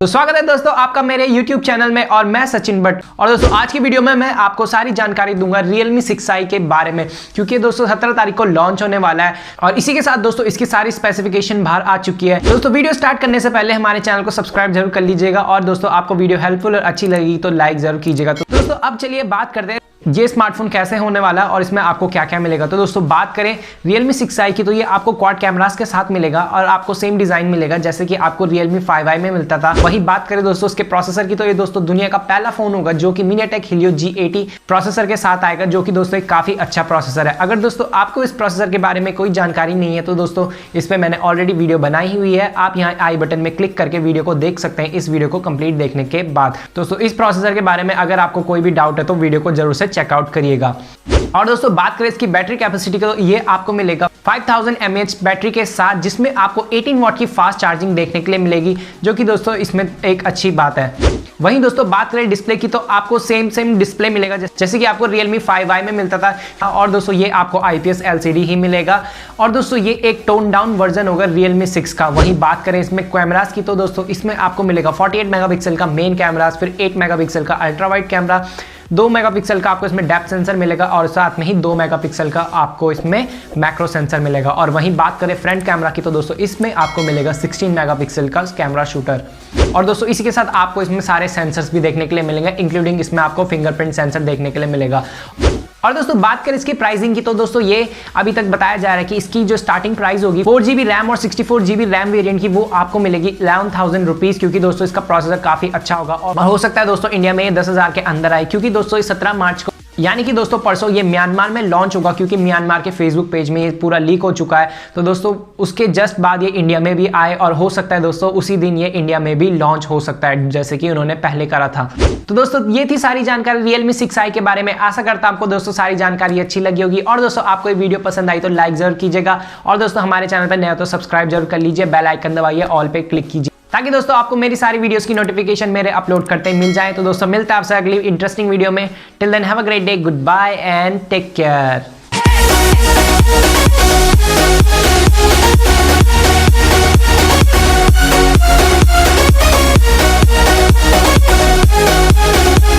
तो स्वागत है दोस्तों आपका मेरे YouTube चैनल में और मैं सचिन भट्ट। और दोस्तों आज की वीडियो में मैं आपको सारी जानकारी दूंगा Realme 6i के बारे में, क्योंकि दोस्तों 17 तारीख को लॉन्च होने वाला है और इसी के साथ दोस्तों इसकी सारी स्पेसिफिकेशन बाहर आ चुकी है। दोस्तों वीडियो स्टार्ट करने से पहले हमारे चैनल को सब्सक्राइब जरूर कर लीजिएगा और दोस्तों आपको वीडियो हेल्पफुल और अच्छी लगेगी तो लाइक जरूर कीजिएगा। तो दोस्तों अब चलिए बात करते हैं ये स्मार्टफोन कैसे होने वाला है और इसमें आपको क्या क्या मिलेगा। तो दोस्तों बात करें Realme 6i की, तो ये आपको क्वाड कैमरास के साथ मिलेगा और आपको सेम डिजाइन मिलेगा जैसे कि आपको Realme 5i में मिलता था। वही बात करें दोस्तों इसके प्रोसेसर की, तो ये दोस्तों दुनिया का पहला फोन होगा जो कि MediaTek Helio G80 प्रोसेसर के साथ आएगा, जो कि दोस्तों एक काफी अच्छा प्रोसेसर है। अगर दोस्तों आपको इस प्रोसेसर के बारे में कोई जानकारी नहीं है तो दोस्तों इस पर मैंने ऑलरेडी वीडियो बनाई हुई है, आप यहाँ आई बटन में क्लिक करके वीडियो को देख सकते हैं इस वीडियो को कंप्लीट देखने के बाद। दोस्तों इस प्रोसेसर के बारे में अगर आपको कोई भी डाउट है तो वीडियो को जरूर से चेकआउट करिएगा। और दोस्तों बात करें इसकी बैटरी कैपेसिटी को, तो ये आपको मिलेगा 5000 mAh बैटरी के साथ, जिसमें आपको 18 वाट की फास्ट चार्जिंग देखने के लिए मिलेगी, जो कि दोस्तों इसमें एक अच्छी बात है। वहीं दोस्तों बात करें डिस्प्ले की, तो आपको सेम डिस्प्ले मिलेगा जैसे कि आपको Realme 5i में मिलता था। और दोस्तों ये आपको IPS LCD ही मिलेगा और दोस्तों ये एक टोन डाउन वर्जन होगा Realme 6 का। वहीं बात करें इसमें कैमरास की, तो दोस्तों इसमें आपको मिलेगा 48 मेगापिक्सल का मेन कैमरा, फिर 8 मेगापिक्सल का अल्ट्रा वाइड कैमरा, 2 मेगापिक्सल का आपको इसमें डेप्थ सेंसर मिलेगा और साथ में ही 2 मेगापिक्सल का आपको इसमें मैक्रो सेंसर मिलेगा। और वहीं बात करें फ्रंट कैमरा की, तो दोस्तों इसमें आपको मिलेगा 16 मेगापिक्सल का कैमरा शूटर। और दोस्तों इसी के साथ आपको इसमें सारे सेंसर्स भी देखने के लिए मिलेंगे, इंक्लूडिंग इसमें आपको फिंगरप्रिंट सेंसर देखने के लिए मिलेगा। और दोस्तों बात करें इसकी प्राइसिंग की, तो दोस्तों ये अभी तक बताया जा रहा है कि इसकी जो स्टार्टिंग प्राइस होगी 4GB रैम और 64GB रैम वेरिएंट की, वो आपको मिलेगी 11,000 रुपीज, क्योंकि दोस्तों इसका प्रोसेसर काफी अच्छा होगा और हो सकता है दोस्तों इंडिया में 10,000 के अंदर आए, क्योंकि दोस्तों 17 मार्च को यानी कि दोस्तों परसों ये म्यांमार में लॉन्च होगा, क्योंकि म्यांमार के फेसबुक पेज में ये पूरा लीक हो चुका है। तो दोस्तों उसके जस्ट बाद ये इंडिया में भी आए और हो सकता है दोस्तों उसी दिन ये इंडिया में भी लॉन्च हो सकता है, जैसे कि उन्होंने पहले करा था। तो दोस्तों ये थी सारी जानकारी Realme 6i के बारे में। आशा करता हूं आपको दोस्तों सारी जानकारी अच्छी लगी होगी और दोस्तों आपको ये वीडियो पसंद आई तो लाइक जरूर कीजिएगा और दोस्तों हमारे चैनल पर नया तो सब्सक्राइब जरूर कर लीजिए, बेल आइकन दबाइए, ऑल पे क्लिक कीजिए ताकि दोस्तों आपको मेरी सारी वीडियोस की नोटिफिकेशन मेरे अपलोड करते ही मिल जाए। तो दोस्तों मिलता है आपसे अगली इंटरेस्टिंग वीडियो में। Till then have a great day, goodbye and take care.